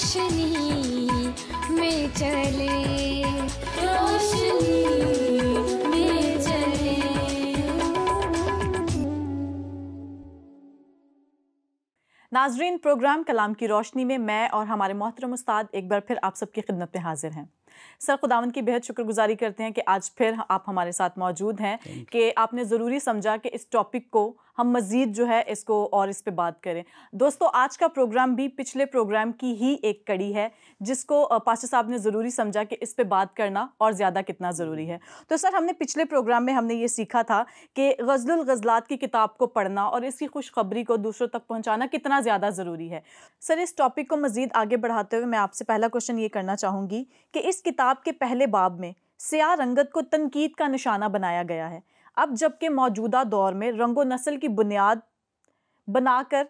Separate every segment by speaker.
Speaker 1: रोशनी में चले, रोशनी में चले।
Speaker 2: नाजरीन, प्रोग्राम कलाम की रोशनी में मैं और हमारे मोहतरम उस्ताद एक बार फिर आप सबकी खिदमत में हाजिर हैं। सर, खुदावंद की बेहद शुक्रगुजारी करते हैं कि आज फिर आप हमारे साथ मौजूद हैं, कि आपने ज़रूरी समझा कि इस टॉपिक को हम मज़ीद जो है इसको और इस पे बात करें। दोस्तों, आज का प्रोग्राम भी पिछले प्रोग्राम की ही एक कड़ी है, जिसको पास्टर साहब ने ज़रूरी समझा कि इस पे बात करना और ज़्यादा कितना ज़रूरी है। तो सर, हमने पिछले प्रोग्राम में हमने ये सीखा था कि ग़ज़लुल ग़ज़लात की किताब को पढ़ना और इसकी खुशखबरी को दूसरों तक पहुँचाना कितना ज़्यादा ज़रूरी है। सर, इस टॉपिक को मज़ीद आगे बढ़ाते हुए मैं आपसे पहला क्वेश्चन ये करना चाहूँगी कि इस किताब के पहले बाब में स्याह रंगत को तनकीद का निशाना बनाया गया है। अब जबकि मौजूदा दौर में रंगो नस्ल की बुनियाद बनाकर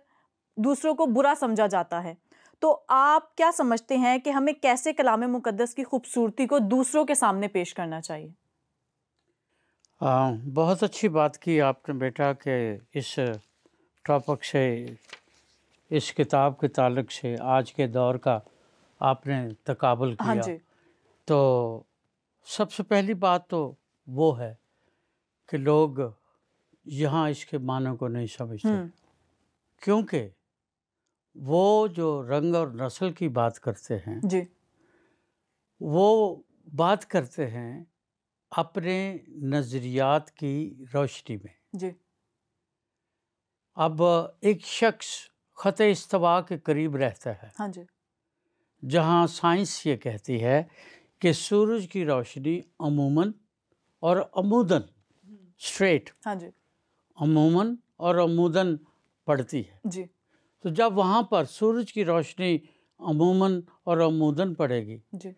Speaker 2: दूसरों को बुरा समझा जाता है, तो आप क्या समझते हैं कि हमें कैसे कलाम मुकद्दस की खूबसूरती को दूसरों के सामने पेश करना चाहिए?
Speaker 3: बहुत अच्छी बात की आपने बेटा कि इस टॉपिक से, इस किताब के ताल्लुक से आज के दौर का आपने तकाबुल किया।
Speaker 2: हाँ जी।
Speaker 3: तो सबसे पहली बात तो वो है कि लोग यहाँ इसके मानों को नहीं समझते, क्योंकि वो जो रंग और नस्ल की बात करते हैं
Speaker 2: जी,
Speaker 3: वो बात करते हैं अपने नज़रियात की रोशनी में।
Speaker 2: जी,
Speaker 3: अब एक शख्स ख़त इस्तवा के करीब रहता है,
Speaker 2: हाँ जी,
Speaker 3: जहाँ साइंस ये कहती है कि सूरज की रोशनी अमूमन और अमूदन, स्ट्रेट,
Speaker 2: हाँ जी,
Speaker 3: अमूमन और अमूदन पड़ती है।
Speaker 2: जी,
Speaker 3: तो जब वहाँ पर सूरज की रोशनी अमूमन और अमूदन पड़ेगी,
Speaker 2: जी,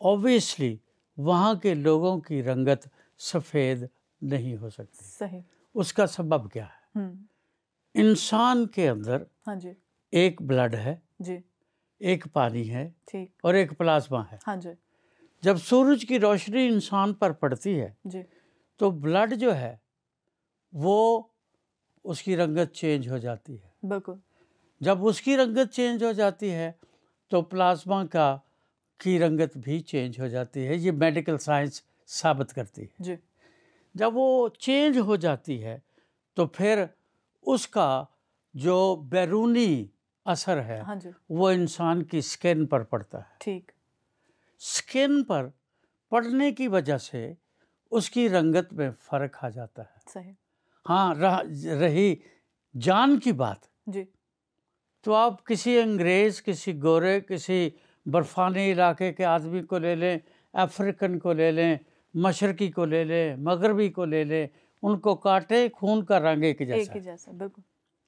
Speaker 3: ऑब्वियसली वहाँ के लोगों की रंगत सफ़ेद नहीं हो सकती।
Speaker 2: सही।
Speaker 3: उसका सबब क्या है? इंसान के अंदर
Speaker 2: हाँ जी,
Speaker 3: एक ब्लड है,
Speaker 2: जी,
Speaker 3: एक पानी है
Speaker 2: ठीक,
Speaker 3: और एक प्लाज्मा है।
Speaker 2: हाँ जी,
Speaker 3: जब सूरज की रोशनी इंसान पर पड़ती है
Speaker 2: जी,
Speaker 3: तो ब्लड जो है वो उसकी रंगत चेंज हो जाती है।
Speaker 2: बिल्कुल,
Speaker 3: जब उसकी रंगत चेंज हो जाती है तो प्लाज्मा की रंगत भी चेंज हो जाती है। ये मेडिकल साइंस साबित करती है।
Speaker 2: जी,
Speaker 3: जब वो चेंज हो जाती है तो फिर उसका जो बैरूनी असर है
Speaker 2: हाँ जी,
Speaker 3: वो इंसान की स्किन पर पड़ता है।
Speaker 2: ठीक,
Speaker 3: स्किन पर पड़ने की वजह से उसकी रंगत में फ़र्क आ जाता है।
Speaker 2: सही,
Speaker 3: हाँ, रही जान की बात,
Speaker 2: जी,
Speaker 3: तो आप किसी अंग्रेज़, किसी गोरे, किसी बर्फ़ानी इलाके के आदमी को ले लें, अफ्रीकन को ले लें, मशरक़ी को ले लें, मगरबी को ले लें, उनको काटे, खून का रंग एक जैसा है।
Speaker 2: जैसा, बिल्कुल,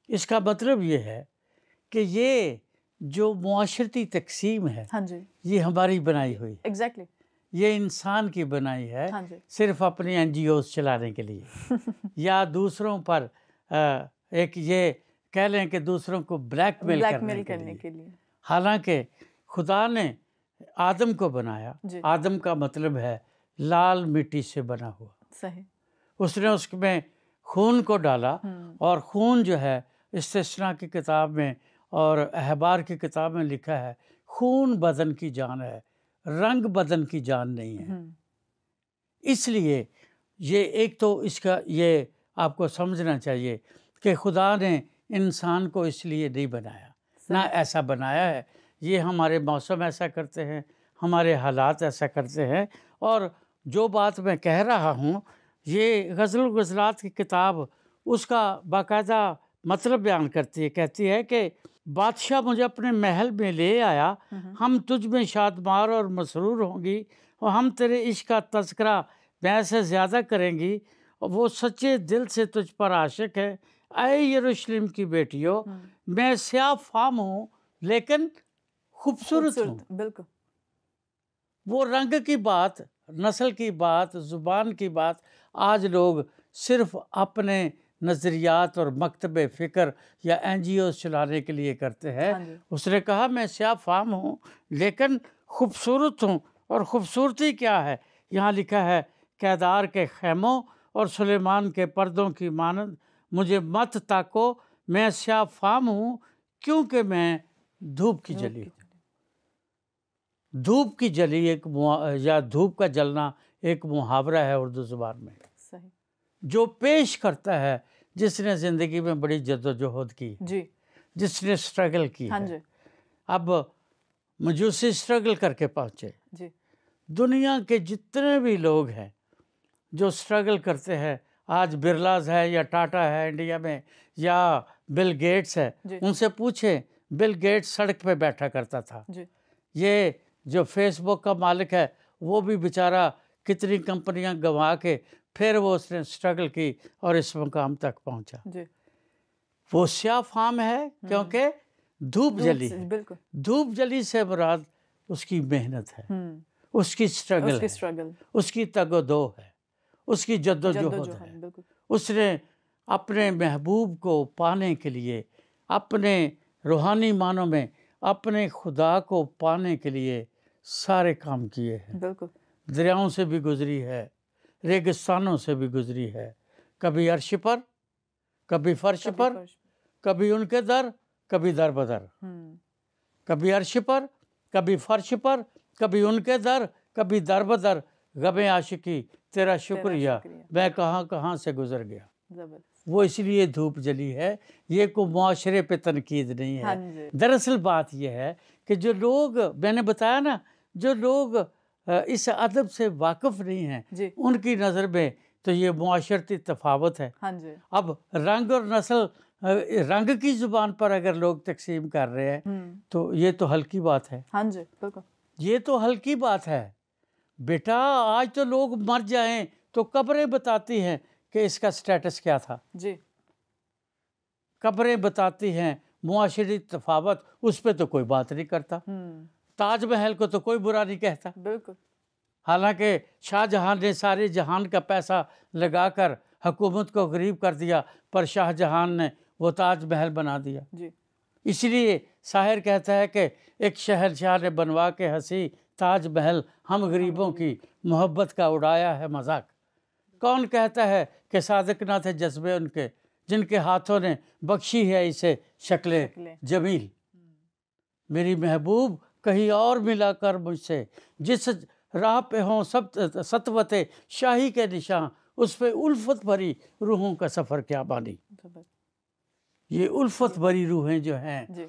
Speaker 3: इसका मतलब ये है कि ये जो मुआशरती तक़सीम है,
Speaker 2: हाँ जी,
Speaker 3: ये हमारी बनाई हुई है।
Speaker 2: एग्जैक्टली,
Speaker 3: ये इंसान की बनाई है,
Speaker 2: हाँ जी,
Speaker 3: सिर्फ अपनी एनजीओस चलाने के लिए या दूसरों पर एक ये कह लें कि दूसरों को ब्लैकमेल करने के लिए। हालांकि खुदा ने आदम को बनाया,
Speaker 2: जी,
Speaker 3: आदम का मतलब है लाल मिट्टी से बना हुआ।
Speaker 2: सही,
Speaker 3: उसने उसमें खून को डाला और खून जो है इस्तिस्ना की किताब में और अहबार की किताब में लिखा है, खून बदन की जान है, रंग बदन की जान नहीं है। इसलिए ये एक तो इसका ये आपको समझना चाहिए कि खुदा ने इंसान को इसलिए नहीं बनाया, ना ऐसा बनाया है। ये हमारे मौसम ऐसा करते हैं, हमारे हालात ऐसा करते हैं। और जो बात मैं कह रहा हूँ, ये ग़ज़लुल ग़ज़लात की किताब उसका बाकायदा मतलब बयान करती है। कहती है कि बादशाह मुझे अपने महल में ले आया, हम तुझ में शादमार और मसरूर होंगी और हम तेरे इश्क का तज़किरा मैं से ज़्यादा करेंगी, और वो सच्चे दिल से तुझ पर आशिक है। ऐ यरूशलेम की बेटियों, मैं स्याह फाम हूँ लेकिन खूबसूरत हूँ।
Speaker 2: बिल्कुल,
Speaker 3: वो रंग की बात, नस्ल की बात, ज़ुबान की बात आज लोग सिर्फ अपने नज़रियात और मकतब फ़िक्र या एनजीओ चलाने के लिए करते हैं।
Speaker 2: हाँ जी,
Speaker 3: उसने कहा मैं स्याह फाम हूँ लेकिन खूबसूरत हूँ। और ख़ूबसूरती क्या है? यहाँ लिखा है, केदार के खैमों और सुलेमान के पर्दों की मानद मुझे मत ताको, मैं स्याह फाम हूँ क्योंकि मैं धूप की जली हूँ। धूप की जली या धूप का जलना एक मुहावरा है उर्दू ज़ुबान में,
Speaker 2: सही
Speaker 3: जो पेश करता है जिसने ज़िंदगी में बड़ी जद्दोजहद की,
Speaker 2: जी,
Speaker 3: जिसने स्ट्रगल की
Speaker 2: हाँ
Speaker 3: है।
Speaker 2: जी,
Speaker 3: अब मजूसी स्ट्रगल करके पहुँचे।
Speaker 2: जी,
Speaker 3: दुनिया के जितने भी लोग हैं जो स्ट्रगल करते हैं, आज बिरलाज है या टाटा है इंडिया में या बिल गेट्स है,
Speaker 2: जी।
Speaker 3: उनसे पूछें, बिल गेट्स सड़क पे बैठा करता था।
Speaker 2: जी,
Speaker 3: ये जो फेसबुक का मालिक है वो भी बेचारा कितनी कंपनियां गंवा के फिर वो उसने स्ट्रगल की और इस मुकाम तक पहुंचा।
Speaker 2: जी,
Speaker 3: वो स्या फार्म है क्योंकि धूप जली है।
Speaker 2: बिल्कुल,
Speaker 3: धूप जली से मुराद उसकी मेहनत है, उसकी स्ट्रगल
Speaker 2: उसकी
Speaker 3: है,
Speaker 2: स्ट्रगल,
Speaker 3: उसकी तगोदो है, उसकी जद्दोजहद
Speaker 2: जद्दोजहद,
Speaker 3: है।
Speaker 2: बिल्कुल,
Speaker 3: उसने अपने महबूब को पाने के लिए, अपने रूहानी मानों में अपने खुदा को पाने के लिए सारे काम किए हैं।
Speaker 2: बिल्कुल,
Speaker 3: दरियाओं से भी गुजरी है, रेगिस्तानों से भी गुजरी है, कभी अर्श पर, कभी फर्श
Speaker 2: कभी
Speaker 3: पर,
Speaker 2: फर्श,
Speaker 3: कभी उनके दर, कभी दर बदर, कभी अर्श पर, कभी फर्श पर, कभी उनके दर, कभी दर बदर, गमे आशिकी तेरा शुक्रिया,
Speaker 2: शुक्रिया।
Speaker 3: मैं कहाँ कहाँ से गुजर गया।
Speaker 2: जबरदस्त,
Speaker 3: वो इसलिए धूप जली है, ये कोई मुआशरे पे तनकीद नहीं
Speaker 2: हाँ
Speaker 3: है।
Speaker 2: जी,
Speaker 3: दरअसल बात यह है कि जो लोग, मैंने बताया ना, जो लोग इस अदब से वाकिफ़ नहीं हैं,
Speaker 2: जी,
Speaker 3: उनकी नज़र में तो ये मुआशरती तफावत है।
Speaker 2: हाँ जी,
Speaker 3: अब रंग और नस्ल, रंग की ज़ुबान पर अगर लोग तकसीम कर रहे हैं तो ये तो हल्की बात है,
Speaker 2: हाँ जी, बिल्कुल,
Speaker 3: ये तो हल्की बात है। बेटा आज तो लोग मर जाएं तो कब्रें बताती हैं कि इसका स्टेटस क्या था,
Speaker 2: जी,
Speaker 3: कब्रें बताती हैं मुआशरी तफावत, उस पर तो कोई बात नहीं करता। ताजमहल को तो कोई बुरा नहीं कहता,
Speaker 2: बिल्कुल,
Speaker 3: हालांकि शाहजहां ने सारे जहान का पैसा लगाकर हुकूमत को गरीब कर दिया, पर शाहजहां ने वो ताजमहल बना दिया।
Speaker 2: जी,
Speaker 3: इसलिए शायर कहता है कि एक शहनशाह ने बनवा के हंसी ताजमहल, हम गरीबों की मोहब्बत का उड़ाया है मजाक। कौन कहता है कि सादिक ना थे जज्बे उनके, जिनके हाथों ने बख्शी है इसे शक्ले
Speaker 2: शक्लें।
Speaker 3: जमील। मेरी महबूब कहीं और मिला कर मुझसे, जिस राह पे हों सब सतवते शाही के निशान, उस पे उल्फत भरी रूहों का सफ़र क्या बानी।
Speaker 2: जबरदस्त,
Speaker 3: ये उल्फत भरी रूहें जो हैं,
Speaker 2: जी,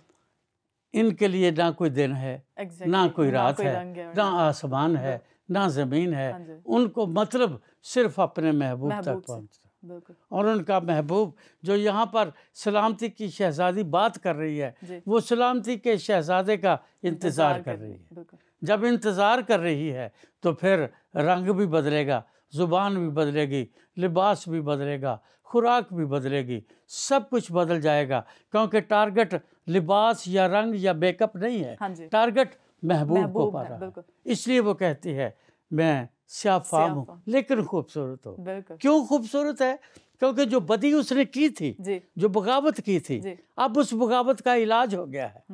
Speaker 3: इनके लिए ना कोई दिन है,
Speaker 2: एग्जैक्टली,
Speaker 3: ना कोई रात
Speaker 2: कोई
Speaker 3: है,
Speaker 2: रंग है,
Speaker 3: ना आसमान है, ना ज़मीन है।
Speaker 2: हाँ जी,
Speaker 3: उनको मतलब सिर्फ अपने महबूब तक
Speaker 2: महबूब से,
Speaker 3: पहुँचना।
Speaker 2: बिल्कुल,
Speaker 3: और उनका महबूब जो यहाँ पर सलामती की शहज़ादी बात कर रही है,
Speaker 2: जी,
Speaker 3: वो सलामती के शहज़ादे का इंतज़ार कर रही है।
Speaker 2: बिल्कुल,
Speaker 3: जब इंतज़ार कर रही है तो फिर रंग भी बदलेगा, ज़ुबान भी बदलेगी, लिबास भी बदलेगा, खुराक भी बदलेगी, सब कुछ बदल जाएगा, क्योंकि टारगेट लिबास या रंग या मेकअप नहीं है,
Speaker 2: हाँ जी,
Speaker 3: टारगेट महबूब को
Speaker 2: महबूब
Speaker 3: पा
Speaker 2: है,
Speaker 3: रहा है।
Speaker 2: बिल्कुल,
Speaker 3: इसलिए वो कहती है मैं स्याफ़ाम हूँ
Speaker 2: स्याफ़ाम।
Speaker 3: लेकिन खूबसूरत हूँ।
Speaker 2: बिल्कुल,
Speaker 3: क्यों खूबसूरत है? क्योंकि जो बदी उसने की थी,
Speaker 2: जी,
Speaker 3: जो बगावत की थी,
Speaker 2: जी,
Speaker 3: अब उस बगावत का इलाज हो गया है।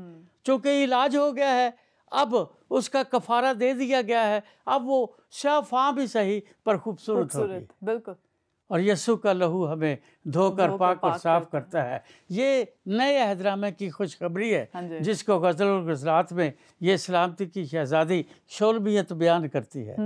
Speaker 3: चूँकि इलाज हो गया है, अब उसका कफारा दे दिया गया है, अब वो शाफ़ां भी सही पर खूबसूरत होगी।
Speaker 2: खूबसूरत, बिल्कुल,
Speaker 3: और यसु का लहू हमें धोकर पाक और साफ करता है। ये नए अहदनामे की खुशखबरी है,
Speaker 2: हाँ जी,
Speaker 3: जिसको गज़ल और गज़लात में ये सलामती की शहज़ादी शोलबियत बयान करती है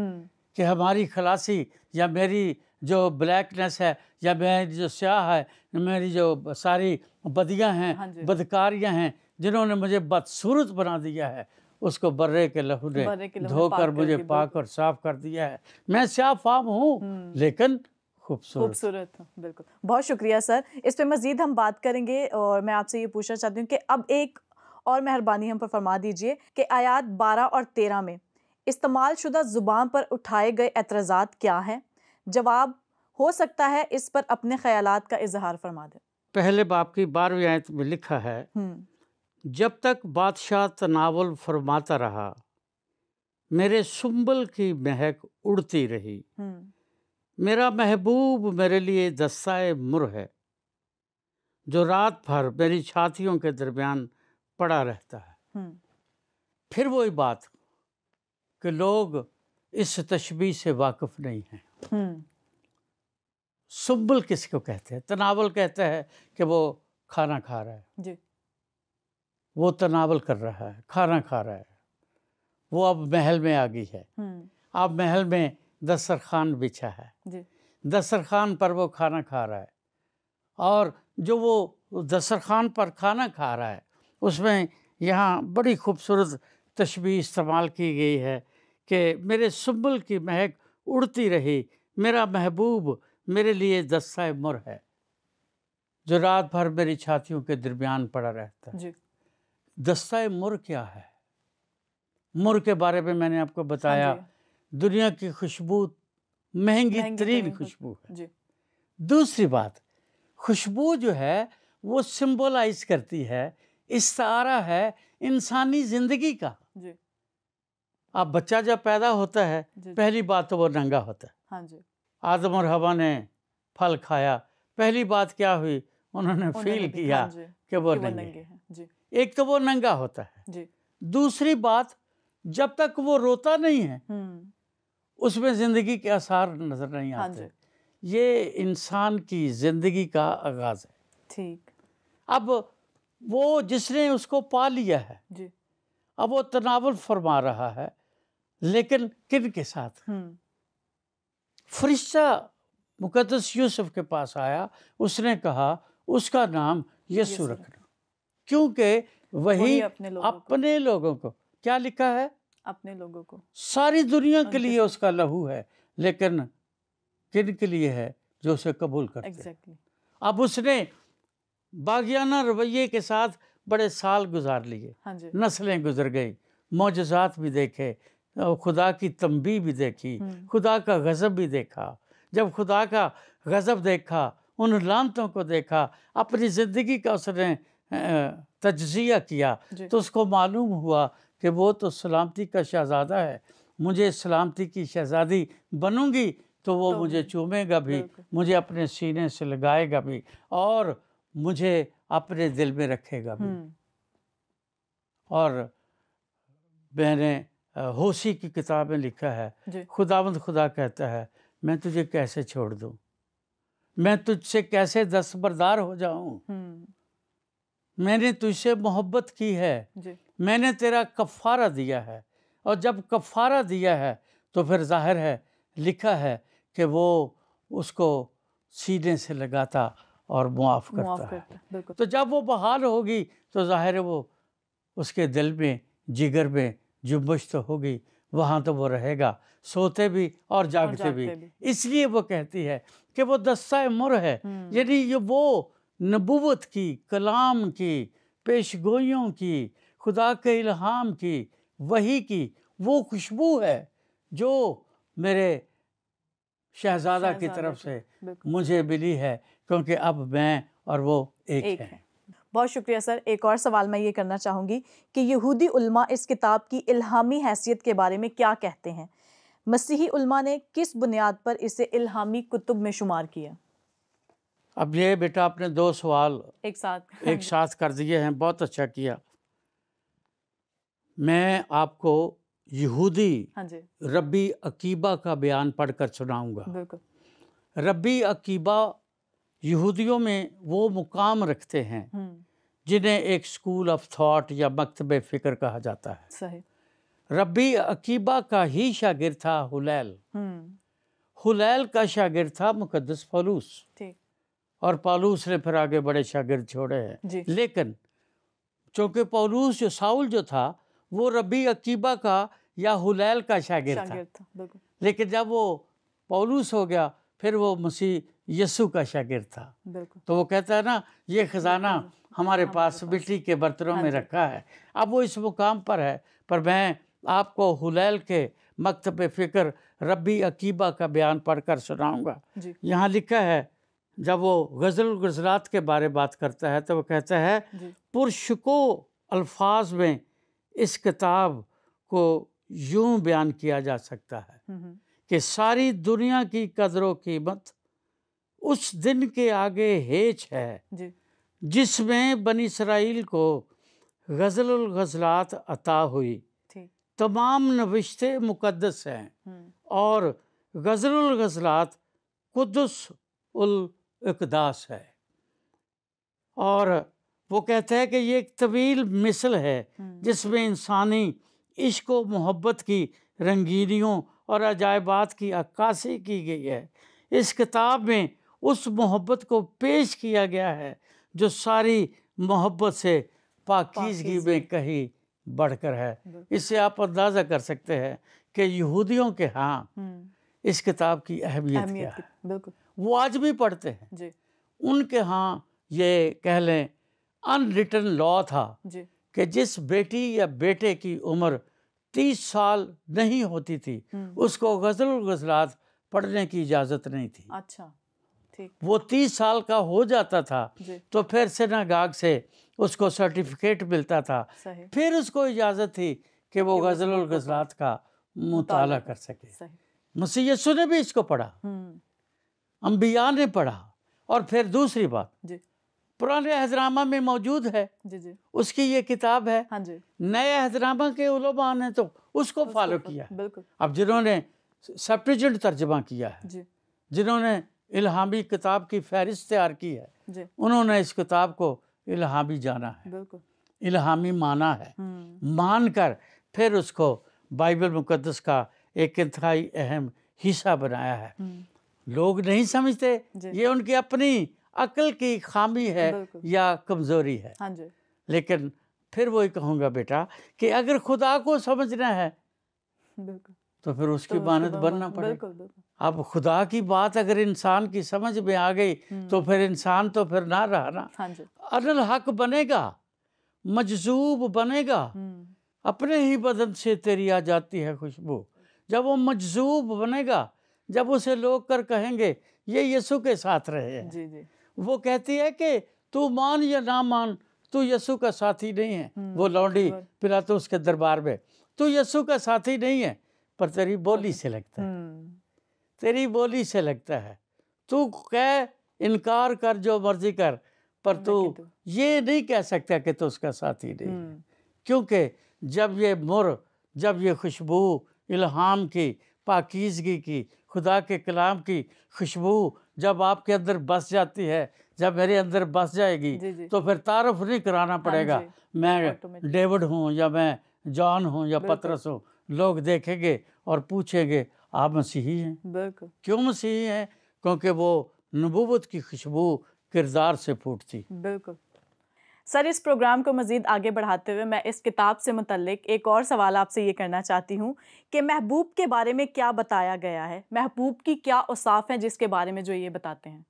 Speaker 3: कि हमारी खलासी या मेरी जो ब्लैकनेस है या मेरी जो स्याह है, मेरी जो सारी बदियाँ हैं,
Speaker 2: हाँ जी,
Speaker 3: बदकारियाँ हैं, जिन्होंने मुझे बदसूरत बना दिया है, उसको बर्रे के लहू ने
Speaker 2: बर्रे के लहू ने
Speaker 3: धोकर
Speaker 2: पाक
Speaker 3: मुझे
Speaker 2: करके,
Speaker 3: पाक और साफ कर दिया है। मैं स्याफ़ाम हूँ लेकिन खूबसूरत।
Speaker 2: खूबसूरत, बिल्कुल, बहुत शुक्रिया सर। इस पे मज़ीद हम बात करेंगे और मैं आपसे ये पूछना चाहती हूँ कि अब एक और मेहरबानी हम पर फरमा दीजिए कि आयात 12 और 13 में इस्तेमाल शुदा ज़ुबान पर उठाए गए एतराज़ात क्या हैं? जवाब हो सकता है इस पर अपने ख़यालात का इजहार फरमा दें।
Speaker 3: पहले बाब की 12वीं आयत में लिखा है, जब तक बादशाह तनावुल फरमाता रहा, मेरे सुंबल की महक उड़ती रही। मेरा महबूब मेरे लिए दस्ताए मुर है, जो रात भर मेरी छातियों के दरमियान पड़ा रहता है। फिर वही बात कि लोग इस तशबीह से वाकिफ नहीं हैं। सुंबल किसको कहते हैं? तनावल कहता है कि वो खाना खा रहा है,
Speaker 2: जी,
Speaker 3: वो तनावल कर रहा है, खाना खा रहा है। वो अब महल में आ गई है।
Speaker 2: हम्म,
Speaker 3: अब महल में दस्तरखान बिछा है,
Speaker 2: जी,
Speaker 3: दस्तरखान पर वो खाना खा रहा है, और जो वो दस्तरखान पर खाना खा रहा है उसमें यहाँ बड़ी खूबसूरत तशबीह इस्तेमाल की गई है कि मेरे सुम्बुल की महक उड़ती रही, मेरा महबूब मेरे लिए दस्ता मुर है, जो रात भर मेरी छातियों के दरमियान पड़ा रहता है।
Speaker 2: जी,
Speaker 3: दस्ता मुर क्या है? मुर के बारे में मैंने आपको बताया,
Speaker 2: हाँ जी,
Speaker 3: दुनिया की खुशबू महंगी
Speaker 2: महंगी
Speaker 3: तरीन
Speaker 2: तरीन
Speaker 3: खुशबू है।
Speaker 2: जी,
Speaker 3: दूसरी बात, खुशबू जो है वो सिंबलाइज करती है, इस्तारा है इंसानी ज़िंदगी का।
Speaker 2: जी,
Speaker 3: अब बच्चा जब पैदा होता है
Speaker 2: जी,
Speaker 3: पहली बात तो वो नंगा होता है।
Speaker 2: हाँ जी,
Speaker 3: आदम और हवा ने फल खाया, पहली बात क्या हुई, उन्होंने
Speaker 2: उन्होंने
Speaker 3: फील
Speaker 2: भी,
Speaker 3: किया
Speaker 2: हाँ जी,
Speaker 3: कि वो
Speaker 2: कि वो
Speaker 3: नंगे
Speaker 2: नंगे
Speaker 3: हैं।
Speaker 2: हैं, जी,
Speaker 3: एक तो वो नंगा होता है,
Speaker 2: जी,
Speaker 3: दूसरी बात जब तक वो रोता नहीं है उसमें ज़िंदगी के आसार नज़र नहीं
Speaker 2: हाँ
Speaker 3: आते।
Speaker 2: जी,
Speaker 3: ये इंसान की ज़िंदगी का आगाज़ है।
Speaker 2: ठीक,
Speaker 3: अब वो जिसने उसको पा लिया है,
Speaker 2: जी,
Speaker 3: अब वो तनावुल फरमा रहा है, लेकिन किन के साथ? फरिश्ता मुकद्दस यूसुफ के पास आया, उसने कहा उसका नाम यीशु
Speaker 2: यीशु
Speaker 3: रखना, क्योंकि वही
Speaker 2: वही अपने लोगों को,
Speaker 3: अपने लोगों को, क्या लिखा है,
Speaker 2: अपने लोगों को,
Speaker 3: सारी दुनिया के
Speaker 2: उनके
Speaker 3: लिए
Speaker 2: साथ।
Speaker 3: उसका लहू है, लेकिन किन के लिए है? जो उसे कबूल करते हैं।
Speaker 2: एग्जैक्टली,
Speaker 3: अब उसने बागियाना रवैये के साथ बड़े साल गुजार लिए,
Speaker 2: हाँ जी,
Speaker 3: नस्लें गुजर गई, मौजज़ात भी देखे, और खुदा की तंबीह भी देखी, खुदा का गज़ब भी देखा। जब खुदा का गज़ब देखा, उन लानतों को देखा, अपनी ज़िंदगी का उसने तज्ज़िया किया,
Speaker 2: जी,
Speaker 3: तो उसको मालूम हुआ कि वो तो सलामती का शहज़ादा है, मुझे सलामती की शहज़ादी बनूंगी तो वो
Speaker 2: तो
Speaker 3: मुझे चूमेगा भी,
Speaker 2: बिल्कुल,
Speaker 3: मुझे अपने सीने से लगाएगा भी, और मुझे अपने दिल में रखेगा भी। और मैंने होशी की किताब में लिखा है,
Speaker 2: जी,
Speaker 3: खुदावंद खुदा कहता है, मैं तुझे कैसे छोड़ दूं, मैं तुझसे कैसे दस्तबरदार हो जाऊं, मैंने तुझसे मोहब्बत की है,
Speaker 2: जी,
Speaker 3: मैंने तेरा कफ़ारा दिया है, और जब कफ़ारा दिया है तो फिर जाहिर है, लिखा है कि वो उसको सीने से लगाता और मुआफ़ करता है।
Speaker 2: बिल्कुल,
Speaker 3: तो जब वो बहाल होगी तो जाहिर है वो उसके दिल में, जिगर में जुम्बश तो होगी, वहाँ तो वो रहेगा, सोते भी और जागते भी। इसलिए वो कहती है कि वो दस्ता मुर है, यानी ये वो नबूवत की, कलाम की, पेशगोइयों की, खुदा के इल्हाम की, वही की वो खुशबू है जो मेरे शहजादा की तरफ से मुझे मिली है, क्योंकि अब मैं और वो एक हैं।
Speaker 2: बहुत शुक्रिया सर। एक और सवाल मैं ये करना चाहूँगी कि यहूदी उल्मा इस किताब की इल्हामी हैसियत के बारे में क्या कहते हैं? मसीही उल्मा ने किस बुनियाद पर इसे इल्हामी कुतुब में शुमार किया?
Speaker 3: अब ये बेटा आपने दो सवाल एक साथ कर दिए हैं, बहुत अच्छा किया। मैं आपको यहूदी रब्बी अकीबा का बयान पढ़कर सुनाऊंगा। रब्बी अकीबा यहूदियों में वो मुकाम रखते हैं जिन्हें एक स्कूल ऑफ थॉट या मकतब फ़िक्र कहा जाता है।
Speaker 2: सही।
Speaker 3: रब्बी अकीबा का ही शागिर्द था हुलैल। हुलैल का शागिर्द था मुकद्दस पौलुस, और पौलुस ने फिर आगे बड़े शागिर्द छोड़े हैं। लेकिन चूँकि पौलुस जो साउल जो था वो रब्बी अकीबा का या हुलैल का शागिर्द था, लेकिन जब वो पौलुस हो गया फिर वो मसीह यीशु का शागिर्द था। तो वो कहता है ना, ये खजाना हमारे पास मिट्टी के बर्तनों में रखा है। अब वो इस मुकाम पर है, पर मैं आपको हुलैल के मकतब फ़िक्र रब्बी अकीबा का बयान पढ़कर सुनाऊंगा। यहाँ लिखा है, जब वो गज़ल गज़लात के बारे बात करता है तो वो कहता है, पुरशको अल्फाज में इस किताब को यूं बयान किया जा सकता है कि सारी दुनिया की कदर कीमत उस दिन के आगे हेच है जिसमें बनी इसराइल को गज़ल गज़लात अता हुई। तमाम नविश्ते मुक़द्दस हैं और गज़ल गज़लात कुद्दुस उल इक़दास है। और वो कहता है कि ये एक तवील मिसल है जिसमें इंसानी इश्क व मोहब्बत की रंगीनियों और अजायबात की अक्कासी की गई है। इस किताब में उस मोहब्बत को पेश किया गया है जो सारी मोहब्बत से पाकीज़गी में कहीं बढ़कर है। इससे आप अंदाज़ा कर सकते हैं कि यहूदियों के यहाँ इस किताब की अहमियत क्या है।
Speaker 2: बिल्कुल,
Speaker 3: वो आज भी पढ़ते हैं
Speaker 2: जी
Speaker 3: उनके यहाँ ये कह लें अनरिटन लॉ था
Speaker 2: जी
Speaker 3: कि जिस बेटी या बेटे की उम्र 30 साल नहीं होती थी उसको गज़ल गज़लात पढ़ने की इजाज़त नहीं थी।
Speaker 2: अच्छा, ठीक,
Speaker 3: वो 30 साल का हो जाता था
Speaker 2: जी
Speaker 3: तो फिर सिनागाग से उसको सर्टिफिकेट मिलता था,
Speaker 2: सही,
Speaker 3: फिर उसको इजाज़त थी कि वो गज़ल और गज़लात का मुताला कर सके।
Speaker 2: सही,
Speaker 3: मसीह यीशु ने भी इसको पढ़ा, अंबिया ने पढ़ा। और फिर दूसरी बात,
Speaker 2: जी
Speaker 3: पुराने अहदनामा में मौजूद है,
Speaker 2: जी जी,
Speaker 3: उसकी ये किताब है।
Speaker 2: हाँ जी,
Speaker 3: नए अहदनामा के उलमा ने तो उसको फॉलो किया है।
Speaker 2: बिल्कुल,
Speaker 3: अब जिन्होंने सेप्टुजिंट तर्जमा किया है,
Speaker 2: जी
Speaker 3: जिन्होंने इल्हामी किताब की फहरिस्त तैयार की है,
Speaker 2: जी,
Speaker 3: उन्होंने इस किताब को इल्हामी जाना है,
Speaker 2: बिल्कुल,
Speaker 3: इल्हामी माना है, मानकर फिर उसको बाइबल मुकद्दस का एक इंतहाई अहम हिस्सा बनाया है। लोग नहीं समझते, ये उनकी अपनी अक्ल की खामी है या कमज़ोरी है।
Speaker 2: हाँ जी,
Speaker 3: लेकिन फिर वही कहूँगा बेटा कि अगर खुदा को समझना है
Speaker 2: बिल्कुल,
Speaker 3: तो फिर उसकी मानद बनना पड़ेगा।
Speaker 2: बिल्कुल, बिल्कुल,
Speaker 3: अब खुदा की बात अगर इंसान की समझ में आ गई तो फिर इंसान तो फिर ना रहा ना,
Speaker 2: हाँ जी,
Speaker 3: अनल हक बनेगा, मजजूब बनेगा, अपने ही बदन से तेरी आ जाती है खुशबू। जब वो मजजूब बनेगा, जब उसे लोग कर कहेंगे ये यीशु के साथ रहे हैं,
Speaker 2: जी जी,
Speaker 3: वो कहती है कि तू मान या ना मान, तू यीशु का साथी नहीं है। वो लौंडी पिलातुस के दरबार में, तू यीशु का साथी नहीं है, पर तेरी बोली से लगता है, तेरी बोली से लगता है। तू कह, इनकार कर, जो मर्जी कर, पर तू ये नहीं कह सकता कि तू उसका साथी नहीं है। क्योंकि जब ये मुर, जब ये खुशबू इल्हाम की, पाकीज़गी की, खुदा के कलाम की खुशबू जब आपके अंदर बस जाती है, जब मेरे अंदर बस जाएगी, तो फिर तारुफ नहीं कराना पड़ेगा मैं डेविड हूँ या मैं जॉन हूँ या पतरस हूँ। लोग देखेंगे और पूछेंगे आप मसीही हैं।
Speaker 2: बिल्कुल,
Speaker 3: क्यों मसीही हैं? क्योंकि वो नबूवत की खुशबू किरदार से फूटती।
Speaker 2: बिल्कुल। सर, इस प्रोग्राम को मज़ीद आगे बढ़ाते हुए मैं इस किताब से मुतल्लिक एक और सवाल आपसे ये करना चाहती हूँ कि महबूब के बारे में क्या बताया गया है, महबूब की क्या औसाफ हैं जिसके बारे में जो ये बताते हैं।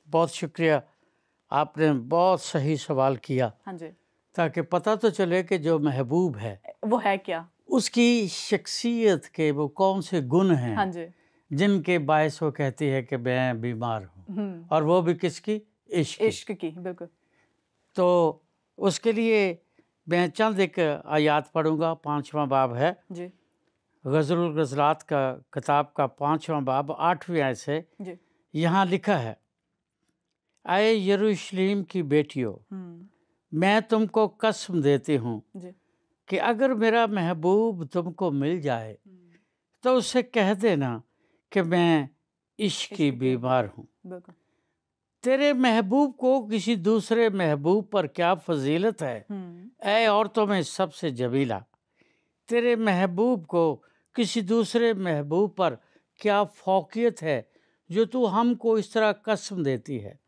Speaker 3: बहुत शुक्रिया, आपने बहुत सही सवाल किया।
Speaker 2: हाँ जी,
Speaker 3: ताकि पता तो चले कि जो महबूब है
Speaker 2: वो है क्या,
Speaker 3: उसकी शख्सियत के वो कौन से गुण हैं,
Speaker 2: हाँ जी,
Speaker 3: जिनके बायस वो कहती है कि मैं बीमार हूँ, और वो भी किसकी? इश्क
Speaker 2: की। बिल्कुल,
Speaker 3: तो उसके लिए मैं चंद एक आयात पढ़ूंगा। 5वां बाब है
Speaker 2: जी
Speaker 3: गज़ल गज़लात का किताब का 5वां बाब 8वीं आयत से।
Speaker 2: जी,
Speaker 3: यहाँ लिखा है, आए यरूशलेम की बेटियों, मैं तुमको कसम देती हूँ
Speaker 2: जी,
Speaker 3: कि अगर मेरा महबूब तुमको मिल जाए तो उससे कह देना कि मैं इश्क की बीमार हूँ।
Speaker 2: बिल्कुल,
Speaker 3: तेरे महबूब को किसी दूसरे महबूब पर क्या फजीलत है, ऐ औरतों में सबसे जमीला। तेरे महबूब को किसी दूसरे महबूब पर क्या फौकियत है जो तू हमको इस तरह कसम देती है।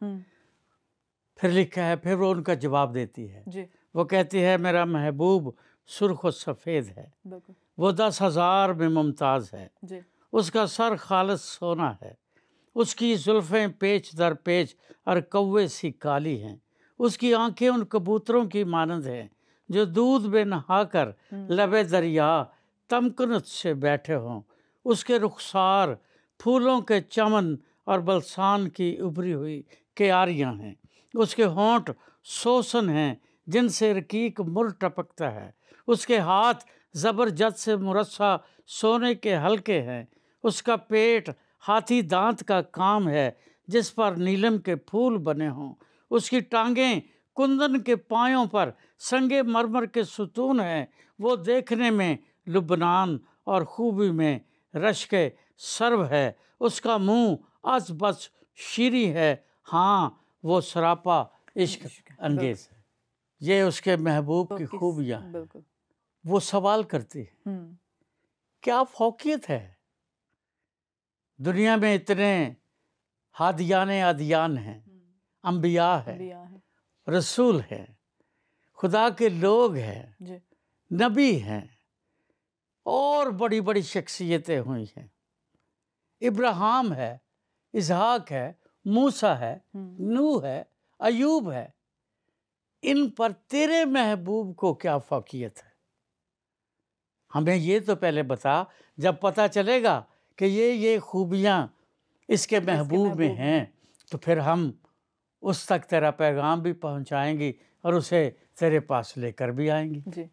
Speaker 3: फिर लिखा है, फिर वो उनका जवाब देती है
Speaker 2: जी,
Speaker 3: वो कहती है मेरा महबूब सुर्ख और सफ़ेद है,
Speaker 2: बिल्कुल,
Speaker 3: वो 10,000 में मुमताज़ है,
Speaker 2: जी,
Speaker 3: उसका सर खालिस सोना है, उसकी जुल्फ़ें पेच दर पेच और कौवे सी काली हैं, उसकी आंखें उन कबूतरों की मानंद हैं जो दूध में नहाकर लबे दरिया तमकनत से बैठे हों। उसके रुखसार फूलों के चमन और बलसान की उभरी हुई क्यारियाँ हैं, उसके होंठ सोसन हैं जिनसे रकीक मुर टपकता है, उसके हाथ ज़बरजद से मुरस्सा सोने के हल्के हैं, उसका पेट हाथी दांत का काम है जिस पर नीलम के फूल बने हों, उसकी टांगें कुंदन के पायों पर संगे मरमर के सुतून हैं, वो देखने में लुबनान और खूबी में रश्क सर्व है, उसका मुंह अस बस शीरी है, हाँ वो सरापा इश्क अंगेज है। ये उसके महबूब की खूबियाँ हैं।
Speaker 2: बिल्कुल,
Speaker 3: वो सवाल करती है क्या फौकियत है, दुनिया में इतने हादियान अदियान हैं, अंबिया है, रसूल है, खुदा के लोग हैं,
Speaker 2: जी
Speaker 3: नबी हैं और बड़ी बड़ी शख्सियतें हुई हैं। इब्राहिम है, इसहाक है, मूसा है, नूह है, अयूब है, इन पर तेरे महबूब को क्या फौकियत है? हमें ये तो पहले बता, जब पता चलेगा कि ये खूबियाँ इसके महबूब में हैं, तो फिर हम उस तक तेरा पैगाम भी पहुंचाएंगे और उसे तेरे पास लेकर भी आएंगे।
Speaker 2: जी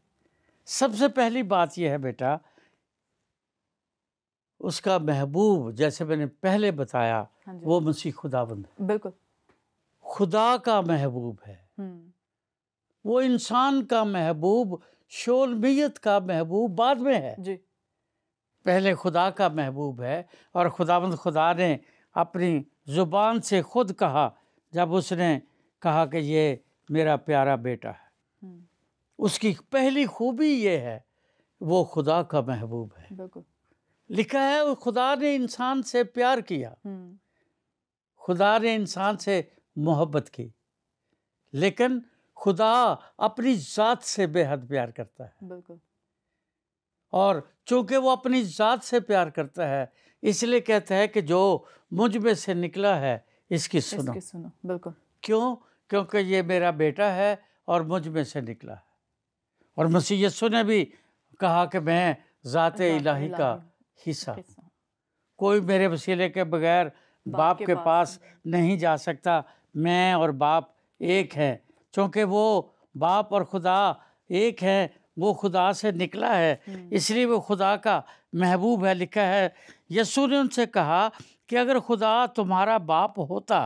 Speaker 3: सबसे पहली बात यह है बेटा, उसका महबूब जैसे मैंने पहले बताया,
Speaker 2: हाँ जी,
Speaker 3: वो मसीह खुदावंद है,
Speaker 2: बिल्कुल
Speaker 3: खुदा का महबूब है। वो इंसान का महबूब, शोलमियत का महबूब बाद में है,
Speaker 2: जी
Speaker 3: पहले खुदा का महबूब है। और खुदावंद खुदा ने अपनी ज़ुबान से खुद कहा, जब उसने कहा कि ये मेरा प्यारा बेटा है, उसकी पहली खूबी ये है वो खुदा का महबूब है।
Speaker 2: बिल्कुल
Speaker 3: लिखा है वो खुदा ने इंसान से प्यार किया, खुदा ने इंसान से मोहब्बत की, लेकिन खुदा अपनी ज़ात से बेहद प्यार करता है।
Speaker 2: बिल्कुल
Speaker 3: और चूंकि वो अपनी ज़ात से प्यार करता है, इसलिए कहता है कि जो मुझ में से निकला है इसकी सुनो।
Speaker 2: बिल्कुल
Speaker 3: क्यों? क्योंकि ये मेरा बेटा है और मुझ में से निकला है। और मसीह यीशु ने भी कहा कि मैं ज़ात इलाही का हिस्सा हूँ, कोई मेरे वसीले के बगैर बाप के पास नहीं जा सकता। मैं और बाप एक हैं, क्योंकि वो बाप और खुदा एक हैं, वो खुदा से निकला है, इसलिए वो खुदा का महबूब है। लिखा है यीशु ने उनसे कहा कि अगर खुदा तुम्हारा बाप होता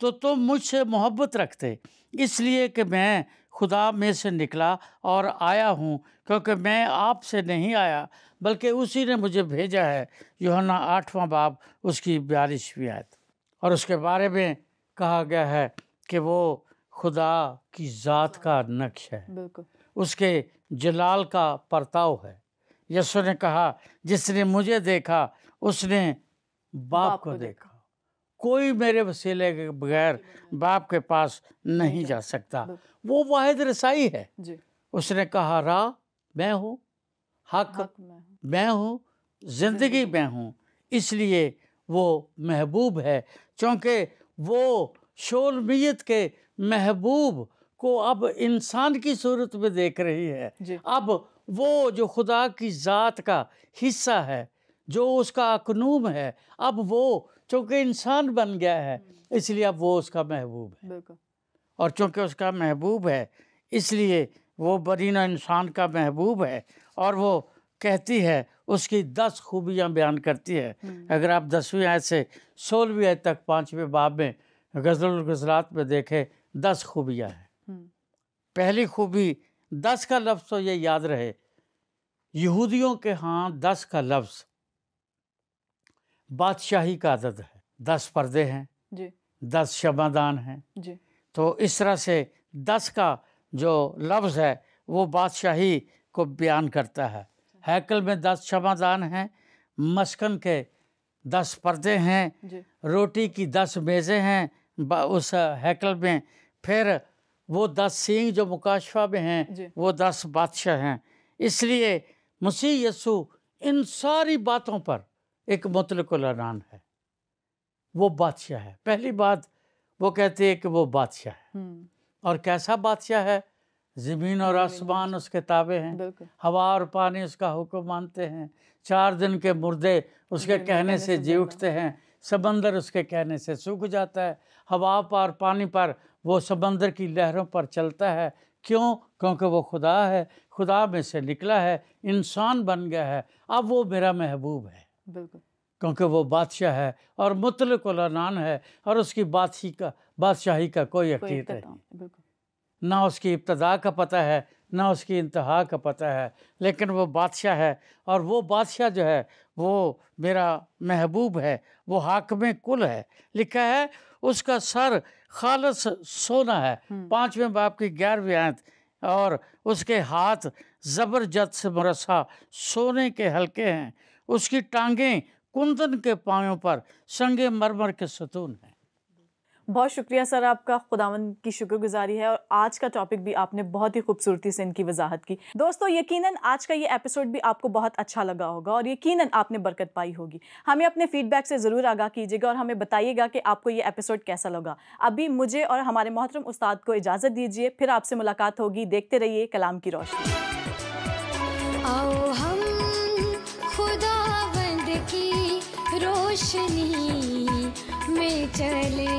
Speaker 3: तो तुम मुझसे मोहब्बत रखते, इसलिए कि मैं खुदा में से निकला और आया हूँ, क्योंकि मैं आपसे नहीं आया बल्कि उसी ने मुझे भेजा है। यूहन्ना 8वां बाब उसकी 42वीं आयत। और उसके बारे में कहा गया है कि वो खुदा की ज़ात का नक्श है,
Speaker 2: बिल्कुल
Speaker 3: उसके जलाल का परताव है। यीशु ने कहा जिसने मुझे देखा उसने बाप को देखा, कोई मेरे वसीले के बगैर बाप के पास नहीं जा सकता। वो वाहिद रसाई है
Speaker 2: जी
Speaker 3: उसने कहा राह मैं हूँ, हक मैं हूँ, जिंदगी मैं हूँ। इसलिए वो महबूब है, क्योंकि वो शोलमियत के महबूब को अब इंसान की सूरत में देख रही है। अब वो जो खुदा की ज़ात का हिस्सा है, जो उसका अकनूम है, अब वो चूँकि इंसान बन गया है, इसलिए अब वो उसका महबूब है। और चूँकि उसका महबूब है, इसलिए वो बरीना इंसान का महबूब है। और वो कहती है, उसकी 10 खूबियाँ बयान करती है। अगर आप 10वीं आयत से 16वीं आयत तक 5वें बाब में गज़ल गज़लात में देखें, 10 खूबियाँ हैं। पहली खूबी 10 का लफ्ज़ तो ये याद रहे, यहूदियों के यहाँ 10 का लफ्ज़ बादशाही का अदद है। 10 पर्दे हैं जी, 10 शमादान हैं जी। तो इस तरह से 10 का जो लफ्ज़ है वो बादशाही को बयान करता है। हैकल में 10 शमादान हैं, मस्कन के 10 पर्दे हैं, रोटी की 10 मेज़ें हैं उस हैकल में। फिर वो 10 सींग जो मुकाशफा में हैं वो 10 बादशाह हैं। इसलिए मसीह यीशु इन सारी बातों पर एक मुतलकुल ऐलान है, वो बादशाह है। पहली बात वो कहते हैं कि वो बादशाह है। और कैसा बादशाह है? ज़मीन और आसमान उसके ताबे हैं, हवा और पानी उसका हुक्म मानते हैं, 4 दिन के मुर्दे उसके कहने से जी उठते हैं, समंदर उसके कहने से सूख जाता है, हवा पर पानी पर वो समंदर की लहरों पर चलता है। क्यों? क्योंकि वो खुदा है, खुदा में से निकला है, इंसान बन गया है। अब वो मेरा महबूब है, बिल्कुल, क्योंकि वो बादशाह है और मुतलकुल ऐलान है, और उसकी बादशाही का कोई हकीकत नहीं। ना उसकी इब्तदा का पता है, ना उसकी इंतहा का पता है, लेकिन वो बादशाह है। और वो बादशाह जो है वो मेरा महबूब है, वो हाकिम कुल है। लिखा है उसका सर खालस सोना है, 5वें बाब की 11वीं आयत। और उसके हाथ ज़बरदस्त से मुरस्सा सोने के हल्के हैं, उसकी टांगें कुंदन के पायों पर संगे मरमर के सतून हैं।
Speaker 2: बहुत शुक्रिया सर आपका, खुदावंद की शुक्रगुजारी है। और आज का टॉपिक भी आपने बहुत ही खूबसूरती से इनकी वजाहत की। दोस्तों यकीनन आज का ये एपिसोड भी आपको बहुत अच्छा लगा होगा और यकीनन आपने बरकत पाई होगी। हमें अपने फीडबैक से ज़रूर आगाह कीजिएगा और हमें बताइएगा कि आपको ये एपिसोड कैसा लगा। अभी मुझे और हमारे मोहतरम उस्ताद को इजाज़त दीजिए, फिर आपसे मुलाकात होगी। देखते रहिए कलाम की रोशनी।
Speaker 1: आओ हम खुदावंद की रोशनी में चले।